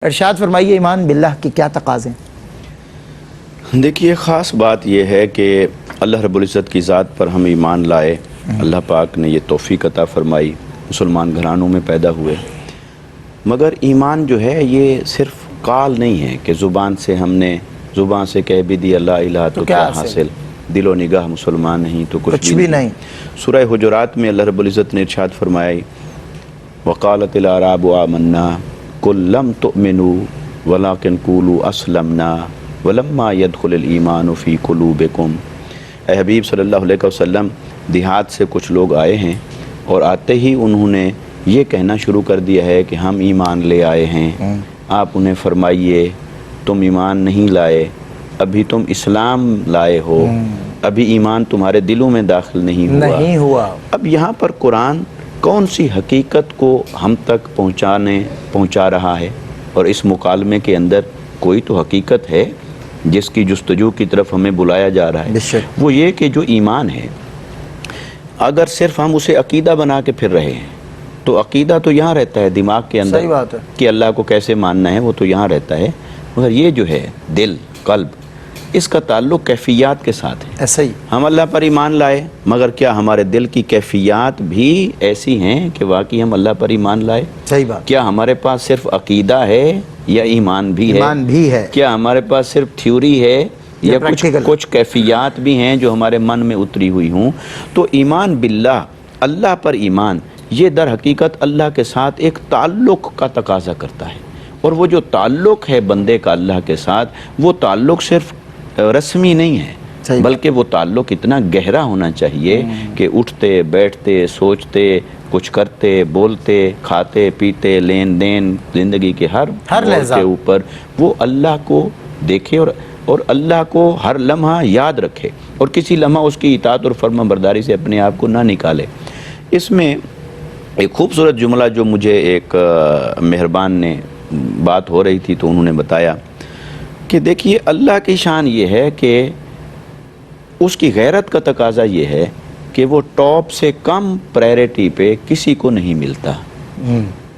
ارشاد فرمائیے ایمان باللہ کی کیا تقاضے ہیں؟ دیکھیے خاص بات یہ ہے کہ اللہ رب العزت کی ذات پر ہم ایمان لائے۔ اللہ پاک نے یہ توفیق عطا فرمائی، مسلمان گھرانوں میں پیدا ہوئے، مگر ایمان جو ہے یہ صرف قال نہیں ہے کہ زبان سے کہہ بھی دی اللہ الہ تو کیا حاصل، دل و نگاہ مسلمان نہیں تو کچھ بھی نہیں۔ سورہ حجرات میں اللہ رب العزت نے ارشاد فرمائی وقالت الاعراب آمنا قل لم تؤمنوا ولكن قولوا اسلمنا ولما يدخل الایمان فی قلوبکم۔ اے حبیب صلی اللہ علیہ وسلم، دیہات سے کچھ لوگ آئے ہیں اور آتے ہی انہوں نے یہ کہنا شروع کر دیا ہے کہ ہم ایمان لے آئے ہیں۔ آپ انہیں فرمائیے تم ایمان نہیں لائے، ابھی تم اسلام لائے ہو، ابھی ایمان تمہارے دلوں میں داخل نہیں ہوا۔ اب یہاں پر قرآن کون سی حقیقت کو ہم تک پہنچا رہا ہے، اور اس مکالمے کے اندر کوئی تو حقیقت ہے جس کی جستجو کی طرف ہمیں بلایا جا رہا ہے۔ وہ یہ کہ جو ایمان ہے، اگر صرف ہم اسے عقیدہ بنا کے پھر رہے ہیں تو عقیدہ تو یہاں رہتا ہے دماغ کے اندر، صحیح بات ہے کہ اللہ کو کیسے ماننا ہے وہ تو یہاں رہتا ہے، مگر یہ جو ہے دل، قلب، اس کا تعلق کیفیات کے ساتھ ہے۔ ایسا ہی ہم اللہ پر ایمان لائے، مگر کیا ہمارے دل کی کیفیات بھی ایسی ہیں کہ واقعی ہم اللہ پر ایمان لائے؟ صحیح بات۔ کیا ہمارے پاس صرف عقیدہ ہے یا ایمان بھی ہے؟ کیا ہمارے پاس صرف تھیوری ہے یا کچھ کیفیات بھی ہیں جو ہمارے من میں اتری ہوئی ہوں؟ تو ایمان باللہ، اللہ پر ایمان، یہ در حقیقت اللہ کے ساتھ ایک تعلق کا تقاضا کرتا ہے، اور وہ جو تعلق ہے بندے کا اللہ کے ساتھ، وہ تعلق صرف رسمی نہیں ہے، بلکہ وہ تعلق اتنا گہرا ہونا چاہیے کہ اٹھتے بیٹھتے سوچتے کچھ کرتے بولتے کھاتے پیتے لین دین زندگی کے ہر موڑ کے اوپر وہ اللہ کو دیکھے اور اللہ کو ہر لمحہ یاد رکھے، اور کسی لمحہ اس کی اطاعت اور فرما برداری سے اپنے آپ کو نہ نکالے۔ اس میں ایک خوبصورت جملہ جو مجھے ایک مہربان نے بات ہو رہی تھی تو انہوں نے بتایا کہ دیکھیے اللہ کی شان یہ ہے کہ اس کی غیرت کا تقاضا یہ ہے کہ وہ ٹاپ سے کم پرائرٹی پہ کسی کو نہیں ملتا۔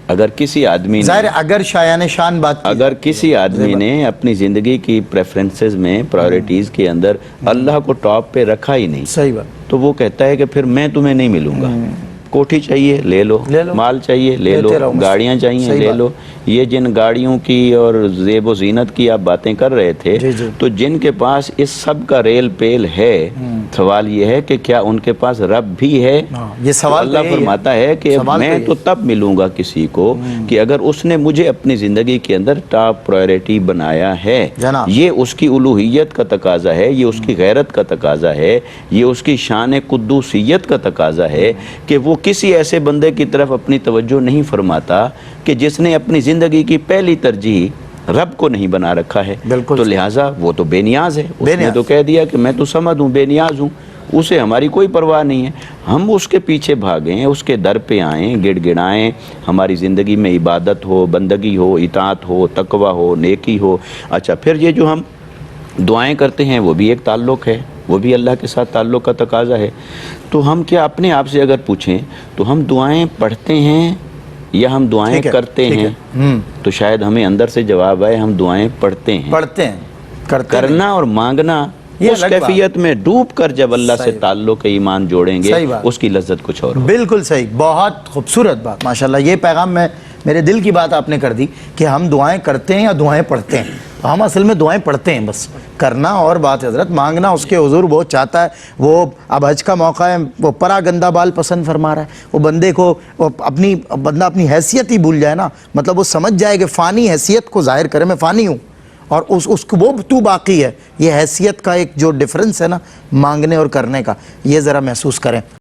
اگر کسی آدمی نے اگر کسی آدمی نے اپنی زندگی کی پریفرنسز میں پرائرٹیز کے اندر اللہ کو ٹاپ پہ رکھا ہی نہیں، صحیح بات، تو وہ کہتا ہے کہ پھر میں تمہیں نہیں ملوں گا۔ کوٹھی چاہیے لے لو، مال چاہیے لے لو، گاڑیاں چاہیے لے لو۔ یہ جن گاڑیوں کی اور زیب و زینت کی آپ باتیں کر رہے تھے، تو جن کے پاس اس سب کا ریل پیل ہے، سوال یہ ہے کہ کیا ان کے پاس رب بھی ہے؟ یہ سوال اللہ فرماتا ہے کہ میں تو تب ملوں گا کسی کو کہ اگر اس نے مجھے اپنی زندگی کے اندر ٹاپ پرائرٹی بنایا ہے۔ یہ اس کی الوہیت کا تقاضا ہے، یہ اس کی غیرت کا تقاضا ہے، یہ اس کی شان قدوسیت کا تقاضا ہے کہ وہ کسی ایسے بندے کی طرف اپنی توجہ نہیں فرماتا کہ جس نے اپنی زندگی کی پہلی ترجیح رب کو نہیں بنا رکھا ہے۔ تو لہٰذا وہ تو بے نیاز ہے، اس نے تو کہہ دیا کہ میں تو سمد ہوں، بے نیاز ہوں، اسے ہماری کوئی پرواہ نہیں ہے۔ ہم اس کے پیچھے بھاگیں، اس کے در پہ آئیں، گڑ گڑائیں، ہماری زندگی میں عبادت ہو، بندگی ہو، اطاعت ہو، تقوی ہو، نیکی ہو۔ اچھا، پھر یہ جو ہم دعائیں کرتے ہیں وہ بھی ایک تعلق ہے، وہ بھی اللہ کے ساتھ تعلق کا تقاضا ہے۔ تو ہم کیا اپنے آپ سے اگر پوچھیں تو ہم دعائیں پڑھتے ہیں یا ہم دعائیں کرتے ہیں؟ تو شاید ہمیں اندر سے جواب آئے ہم دعائیں پڑھتے ہیں۔ کرنا اور مانگنا اس کیفیت میں ڈوب کر جب اللہ سے تعلق ایمان جوڑیں گے، اس کی لذت کچھ اور۔ بالکل صحیح، بہت خوبصورت بات، ماشاءاللہ۔ یہ پیغام میرے دل کی بات آپ نے کر دی کہ ہم دعائیں کرتے ہیں یا دعائیں پڑھتے ہیں۔ ہم اصل میں دعائیں پڑھتے ہیں، بس کرنا اور بات حضرت، مانگنا اس کے حضور بہت چاہتا ہے۔ وہ اب حج کا موقع ہے، وہ پرا گندہ بال پسند فرما رہا ہے۔ وہ بندے کو بندہ اپنی حیثیت ہی بھول جائے نا، مطلب وہ سمجھ جائے کہ فانی حیثیت کو ظاہر کرے، میں فانی ہوں اور اس کو وہ تو باقی ہے۔ یہ حیثیت کا ایک جو ڈفرنس ہے نا مانگنے اور کرنے کا، یہ ذرا محسوس کریں۔